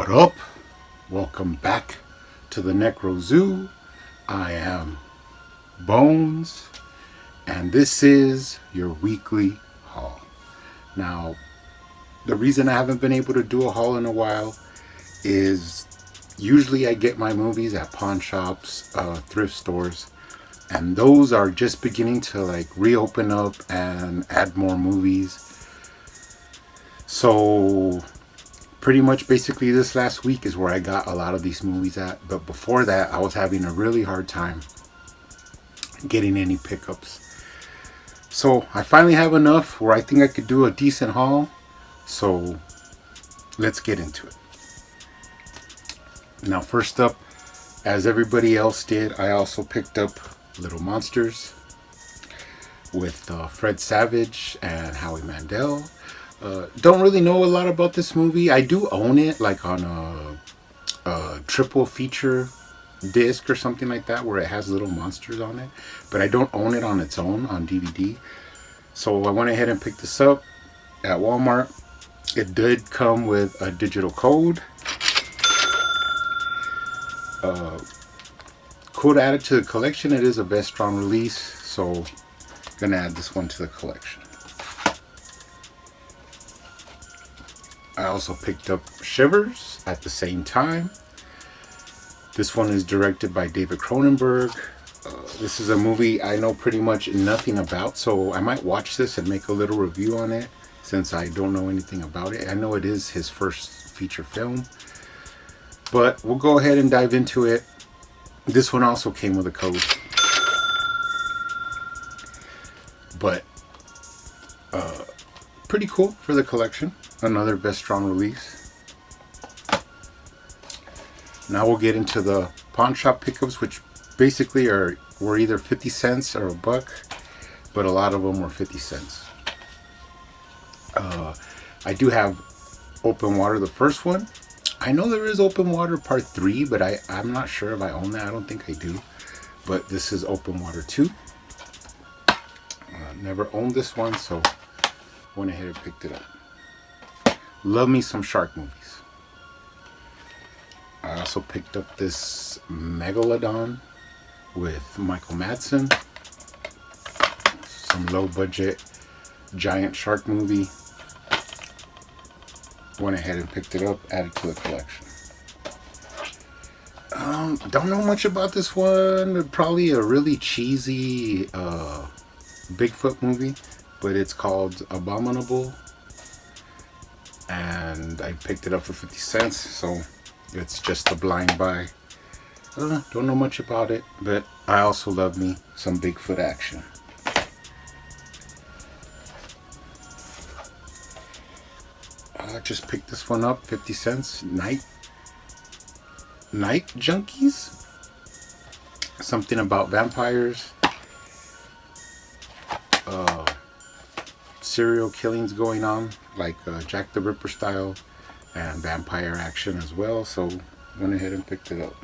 What up? Welcome back to the Necro Zoo. I am Bones, and this is your weekly haul. Now, the reason I haven't been able to do a haul in a while is usually I get my movies at pawn shops, thrift stores, and those are just beginning to reopen up and add more movies. So pretty much basically this last week is where I got a lot of these movies at. But before that, I was having a really hard time getting any pickups. So I finally have enough where I think I could do a decent haul. So let's get into it. Now, first up, as everybody else did, I also picked up Little Monsters with Fred Savage and Howie Mandel. Don't really know a lot about this movie. I do own it on a triple feature disc or something like that where it has Little Monsters on it, but I don't own it on its own on DVD. So I went ahead and picked this up at Walmart. It did come with a digital code. Code added to the collection. It is a Vestron release, so I'm gonna add this one to the collection. I also picked up Shivers at the same time. This one is directed by David Cronenberg. This is a movie I know pretty much nothing about, so I might watch this and make a little review on it since I don't know anything about it. I know it is his first feature film, but we'll go ahead and dive into it. This one also came with a code, but pretty cool for the collection. Another Vestron release. Now we'll get into the pawn shop pickups, which basically were either 50 cents or a buck, but a lot of them were 50 cents. I do have Open Water, the first one. I know there is Open Water Part 3, but I'm not sure if I own that. I don't think I do. But this is Open Water 2. Never owned this one, so went ahead and picked it up. Love me some shark movies. I also picked up this Megalodon with Michael Madsen. Some low budget giant shark movie. Went ahead and picked it up, added to the collection. Don't know much about this one. Probably a really cheesy Bigfoot movie, but it's called Abominable. And I picked it up for 50 cents, so it's just a blind buy. Don't know much about it, but I also love me some Bigfoot action. I just picked this one up, 50 cents. Night Junkies? Something about vampires. Serial killings going on, like Jack the Ripper style, and vampire action as well, so went ahead and picked it up.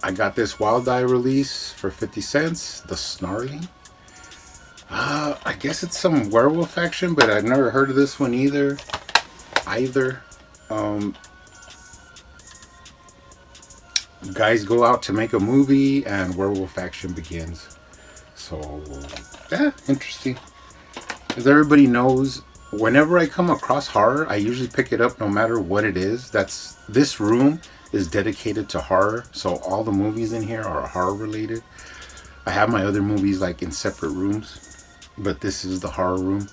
I got this Wild Eye release for 50 cents, The Snarling. I guess it's some werewolf action, but I've never heard of this one either. Guys go out to make a movie and werewolf action begins. So, interesting. As everybody knows, whenever I come across horror, I usually pick it up no matter what it is. This room is dedicated to horror, so all the movies in here are horror related. I have my other movies in separate rooms, but this is the horror room.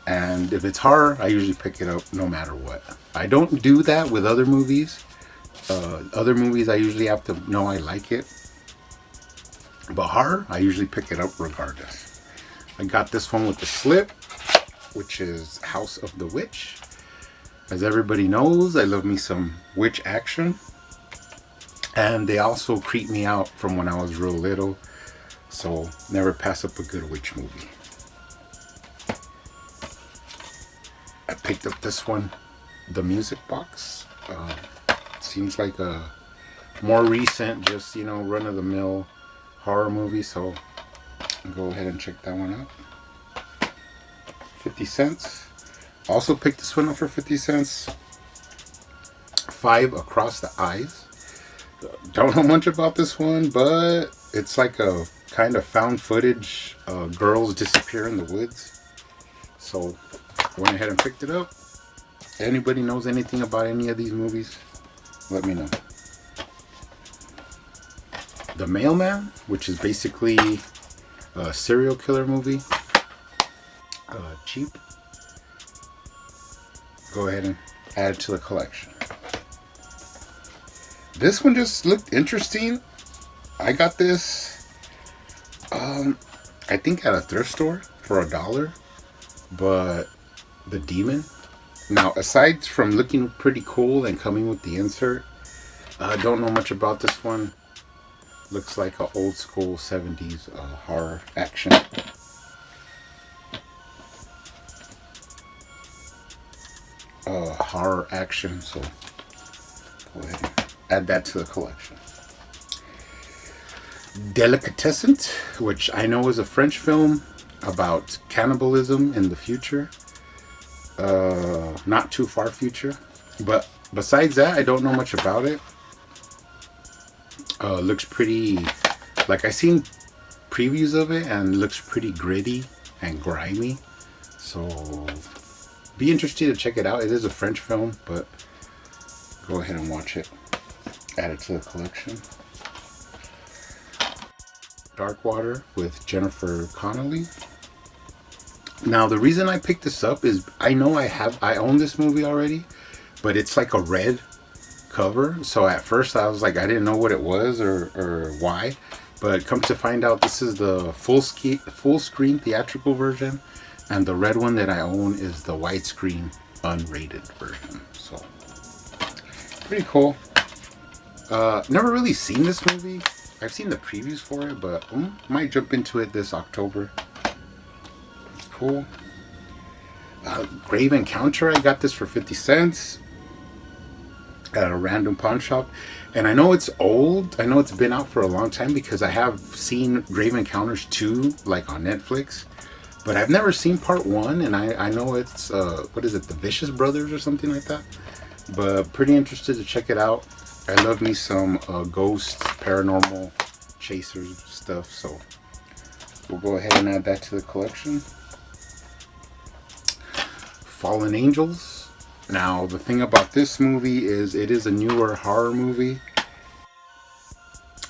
And if it's horror, I usually pick it up no matter what. I don't do that with other movies. Other movies, I usually have to know I like it. But horror, I usually pick it up regardless. I got this one with the slip, which is House of the Witch. As everybody knows, I love me some witch action. And they also creep me out from when I was real little. So never pass up a good witch movie. I picked up this one, The Music Box. Seems like a more recent, just run-of-the-mill horror movie, so go ahead and check that one out. 50 cents. Also picked this one up for 50 cents. 5 Across the Eyes. Don't know much about this one, but it's like a kind of found footage. Girls disappear in the woods. So I went ahead and picked it up. Anybody knows anything about any of these movies? Let me know. The Mailman, which is basically a serial killer movie. Cheap. Go ahead and add it to the collection. This one just looked interesting. I got this, I think at a thrift store for $1. But the Demon. Now, aside from looking pretty cool and coming with the insert, I don't know much about this one. Looks like an old school 70s horror action. Horror action, so go ahead and add that to the collection. Delicatessen, which I know is a French film about cannibalism in the future. Not too far future. But besides that, I don't know much about it. Looks pretty, like I seen previews of it and looks pretty gritty and grimy. So be interested to check it out. It is a French film, but go ahead and watch it. Add it to the collection. Dark Water with Jennifer Connelly. Now the reason I picked this up is I know I own this movie already, but it's like a red cover. So at first I was like, I didn't know what it was or why, but come to find out this is the full screen theatrical version, and the red one that I own is the widescreen unrated version. So pretty cool. Never really seen this movie. I've seen the previews for it, but might jump into it this October. Cool. Grave Encounter. I got this for 50 cents at a random pawn shop. And I know it's old. I know it's been out for a long time because I have seen Grave Encounters 2 like on Netflix. But I've never seen part 1, and I know it's, what is it, the Vicious Brothers or something like that. But pretty interested to check it out. I love me some ghost, paranormal, chasers stuff, so we'll go ahead and add that to the collection. Fallen Angels. Now, the thing about this movie is it is a newer horror movie,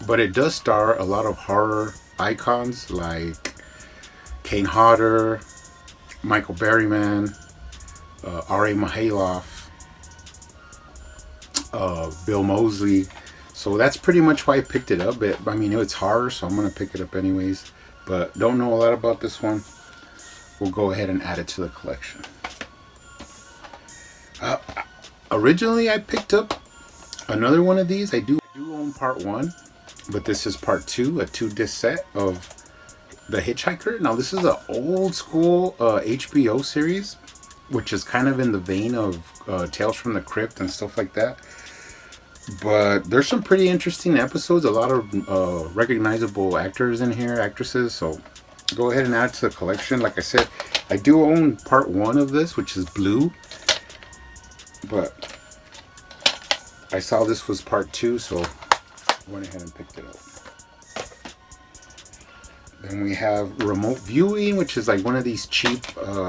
but it does star a lot of horror icons like Kane Hodder, Michael Berryman, R.A. Mihailoff, Bill Moseley. So that's pretty much why I picked it up. I mean, it's horror, so I'm going to pick it up anyways. But don't know a lot about this one. We'll go ahead and add it to the collection. Originally, I picked up another one of these. I do own part 1, but this is part 2, a 2-disc set of The Hitchhiker. Now, this is an old school HBO series, which is kind of in the vein of Tales from the Crypt and stuff like that. But there's some pretty interesting episodes. A lot of recognizable actors in here, actresses. So go ahead and add to the collection. Like I said, I do own part 1 of this, which is blue. But I saw this was part 2, so I went ahead and picked it up. Then we have Remote Viewing, which is like one of these cheap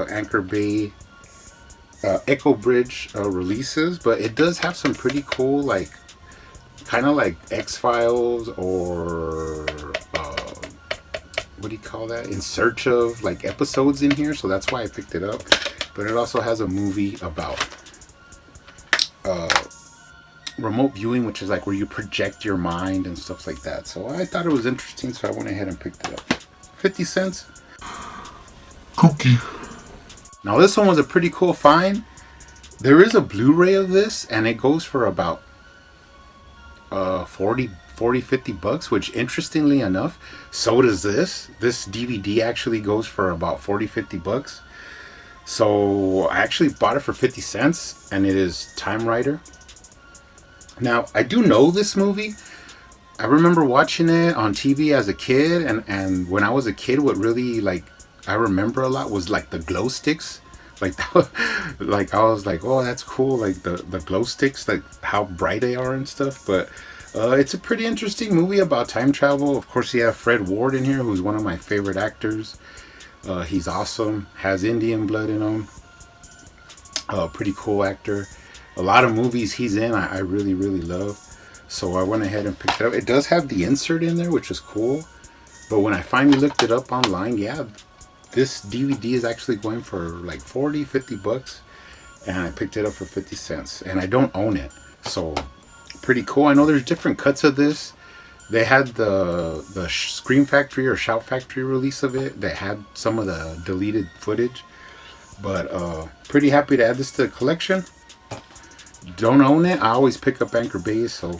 Anchor Bay Echo Bridge releases, but it does have some pretty cool, like kind of like X-Files or what do you call that? In Search of, like, episodes in here, so that's why I picked it up. But it also has a movie about remote viewing, which is like where you project your mind and stuff like that. So I thought it was interesting, so I went ahead and picked it up. 50 cents. Cookie. Now this one was a pretty cool find. There is a Blu-ray of this, and it goes for about 40, 50 bucks, which interestingly enough, so does this. This DVD actually goes for about 40, 50 bucks. So I actually bought it for 50 cents, and it is Time Rider. Now, I do know this movie. I remember watching it on TV as a kid, and when I was a kid, what really, like, I remember a lot was, like, the glow sticks Like like I was like, oh, that's cool. Like the glow sticks, like how bright they are and stuff. But it's a pretty interesting movie about time travel. Of course, you have Fred Ward in here, who's one of my favorite actors. He's awesome. Has Indian blood in him. Pretty cool actor. A lot of movies he's in, I really really love. So I went ahead and picked it up. It does have the insert in there, which is cool. But when I finally looked it up online, yeah, this DVD is actually going for like 40, 50 bucks. And I picked it up for 50 cents. And I don't own it. So, pretty cool. I know there's different cuts of this. They had the Scream Factory or Shout Factory release of it. They had some of the deleted footage. But pretty happy to add this to the collection. Don't own it. I always pick up Anchor Bays, so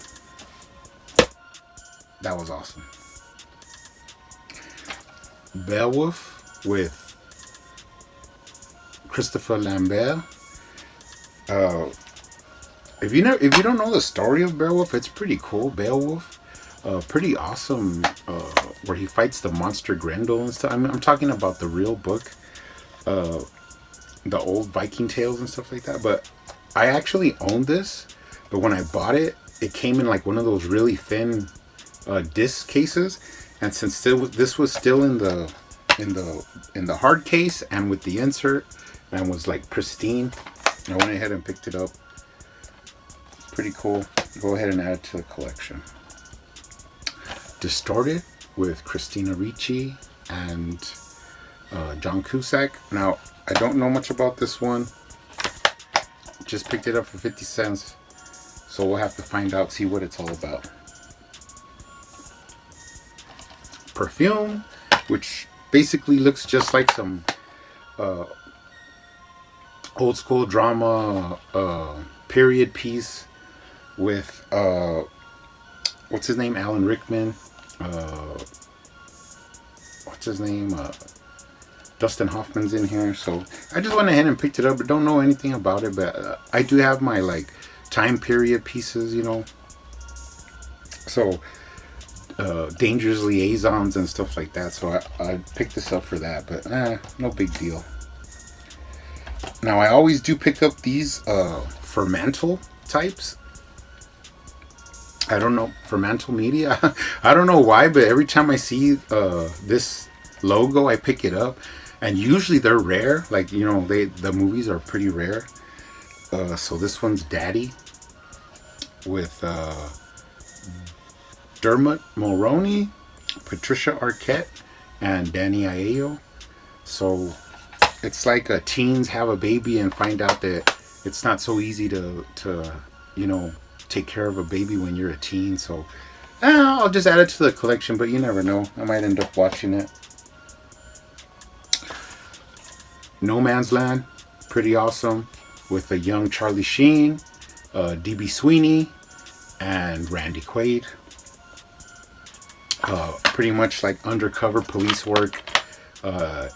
that was awesome. Beowulf with Christopher Lambert. If you don't know the story of Beowulf, it's pretty cool. Beowulf, pretty awesome. Where he fights the monster Grendel and stuff. I'm talking about the real book, the old Viking tales and stuff like that. But I actually owned this, but when I bought it, it came in like one of those really thin disc cases, and since this was still in the hard case and with the insert and was like pristine, I went ahead and picked it up. Pretty cool. Go ahead and add it to the collection. Distorted with Christina Ricci and John Cusack. Now, I don't know much about this one. Just picked it up for 50 cents. So we'll have to find out, see what it's all about. Perfume, which basically looks just like some old school drama period piece with what's his name, Alan Rickman, what's his name, Dustin Hoffman's in here. So I just went ahead and picked it up, but don't know anything about it. But I do have my like time period pieces, you know, so Dangerous Liaisons and stuff like that. So I picked this up for that, but no big deal. Now I always do pick up these Fermantle types. I don't know, Fermantle Media. I don't know why, but every time I see this logo, I pick it up. And usually they're rare. Like, you know, the movies are pretty rare. So this one's Daddy with Dermot Mulroney, Patricia Arquette, and Danny Aiello. So it's like teens have a baby and find out that it's not so easy to you know, take care of a baby when you're a teen. So I'll just add it to the collection, but you never know. I might end up watching it. No Man's Land, pretty awesome, with a young Charlie Sheen, D.B. Sweeney, and Randy Quaid. Pretty much like undercover police work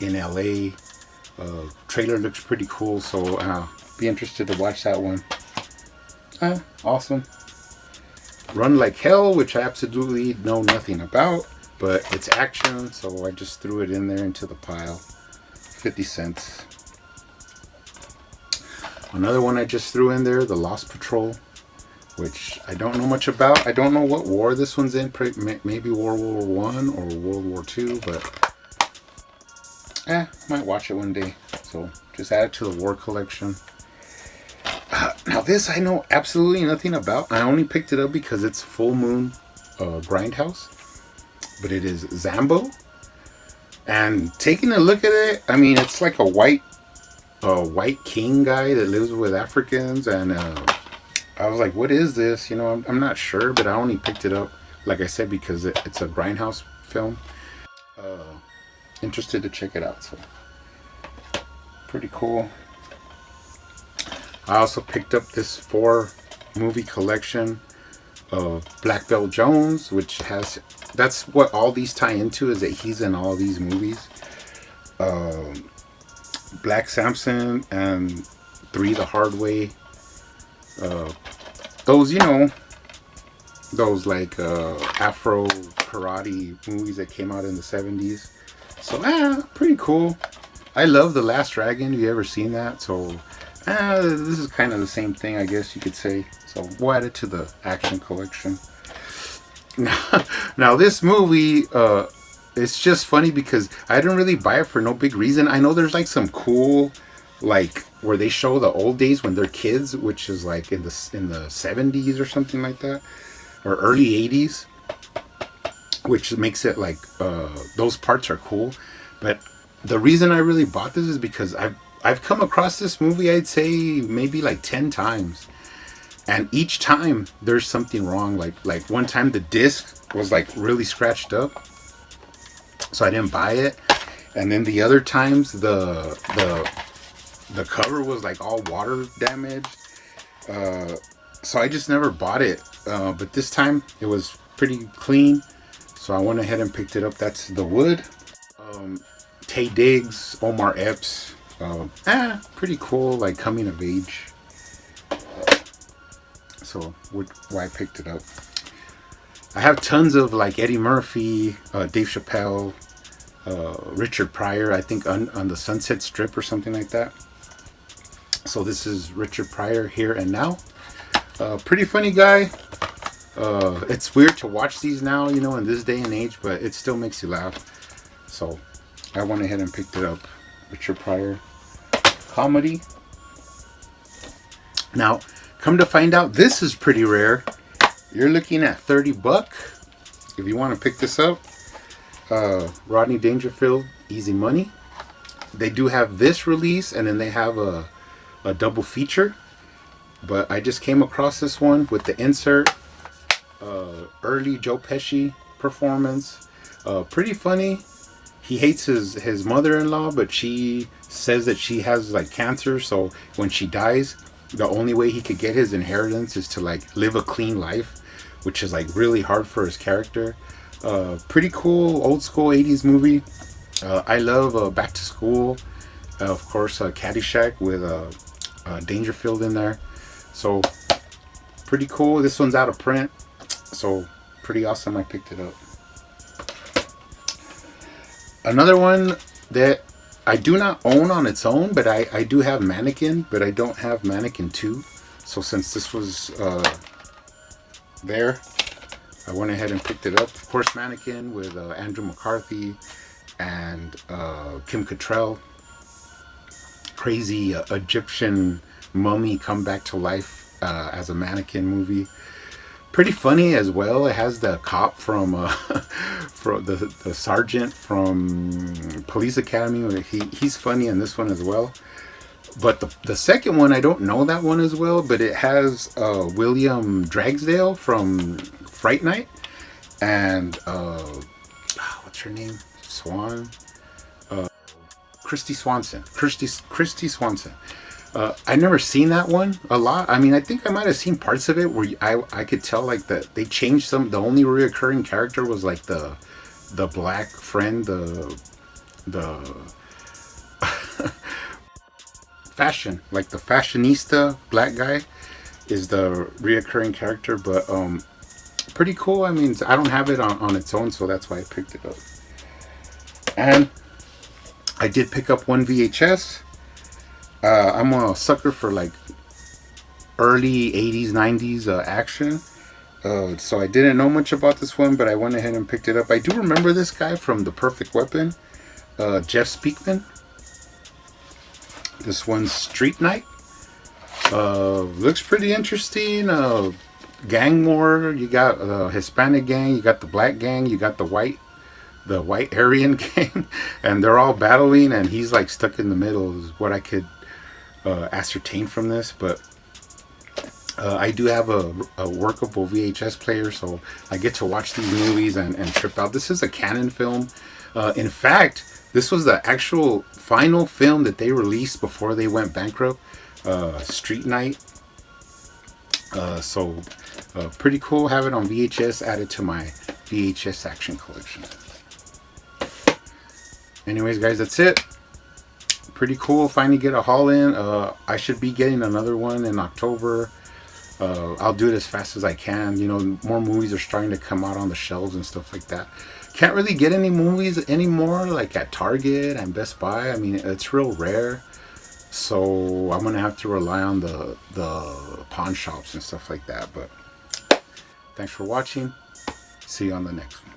in LA. Trailer looks pretty cool, so be interested to watch that one. Awesome. Run Like Hell, which I absolutely know nothing about, but it's action, so I just threw it in there into the pile. 50 cents. Another one I just threw in there, The Lost Patrol, which I don't know much about. I don't know what war this one's in. Maybe World War One or World War Two, but might watch it one day. So just add it to the war collection. Now this I know absolutely nothing about. I only picked it up because it's Full Moon Grindhouse, but it is Zambo. And taking a look at it, I mean, it's like a white king guy that lives with Africans, and I was like, what is this? You know, I'm not sure, but I only picked it up, like I said, because it's a Grindhouse film. Interested to check it out, so pretty cool. I also picked up this 4-movie collection of Black Belt Jones, which has, that's what all these tie into, is that he's in all these movies. Black Samson and 3 the Hard Way. Those, you know, those like Afro karate movies that came out in the 70s. So pretty cool. I love The Last Dragon. Have you ever seen that? So this is kind of the same thing, I guess you could say. So we'll add it to the action collection. Now this movie, it's just funny because I didn't really buy it for no big reason. I know there's like some cool, like where they show the old days when they're kids, which is like in the 70s or something like that, or early 80s, which makes it like those parts are cool. But the reason I really bought this is because I've come across this movie, I'd say maybe like 10 times. And each time there's something wrong. Like one time the disc was like really scratched up, so I didn't buy it. And then the other times the cover was like all water damaged. So I just never bought it. But this time it was pretty clean, so I went ahead and picked it up. That's The Wood. Tay Diggs, Omar Epps. Pretty cool, like coming of age. So why I picked it up. I have tons of like Eddie Murphy, Dave Chappelle, Richard Pryor, I think on the Sunset Strip or something like that. So this is Richard Pryor, Here and Now. Pretty funny guy. It's weird to watch these now, in this day and age, but it still makes you laugh. So I went ahead and picked it up. Richard Pryor comedy. Now, come to find out, this is pretty rare. You're looking at $30 if you want to pick this up. Rodney Dangerfield, Easy Money. They do have this release, and then they have a double feature. But I just came across this one with the insert. Early Joe Pesci performance. Pretty funny. He hates his mother-in-law, but she says that she has like cancer, so when she dies, the only way he could get his inheritance is to like live a clean life, which is like really hard for his character. Pretty cool old school 80s movie. I love Back to School, of course, Caddyshack with Dangerfield in there. So pretty cool. This one's out of print, so pretty awesome. I picked it up. Another one that I do not own on its own, but I do have Mannequin, but I don't have Mannequin 2. So since this was there, I went ahead and picked it up. Of course, Mannequin with Andrew McCarthy and Kim Cattrall. Crazy Egyptian mummy come back to life as a mannequin movie. Pretty funny as well. It has the cop from the sergeant from Police Academy. He's funny in this one as well. But the second one, I don't know that one as well, but it has William Dragsdale from Fright Night and what's her name? Christy Swanson. Christy Swanson. I never seen that one a lot. I mean, I think I might have seen parts of it where I could tell like that they changed some. The only reoccurring character was like the black friend, the fashion, like the fashionista black guy is the reoccurring character. But pretty cool. I mean, I don't have it on its own, so that's why I picked it up. And I did pick up one VHS. I'm a sucker for like early 80s, 90s action. So I didn't know much about this one, but I went ahead and picked it up. I do remember this guy from The Perfect Weapon, Jeff Speakman. This one's Street Night. Looks pretty interesting. Gang war. You got the Hispanic gang, you got the black gang, you got the white Aryan gang, and they're all battling, and he's like stuck in the middle is what I could ascertain from this. But I do have a workable VHS player, so I get to watch these movies and trip out. This is a Canon film. In fact, this was the actual final film that they released before they went bankrupt. Street Night. So pretty cool. Have it on VHS, added to my VHS action collection. Anyways, guys, that's it. Pretty cool. Finally get a haul in. I should be getting another one in October. I'll do it as fast as I can. You know, more movies are starting to come out on the shelves and stuff like that. Can't really get any movies anymore, like at Target and Best Buy. I mean, it's real rare. So I'm gonna have to rely on the pawn shops and stuff like that. But thanks for watching. See you on the next one.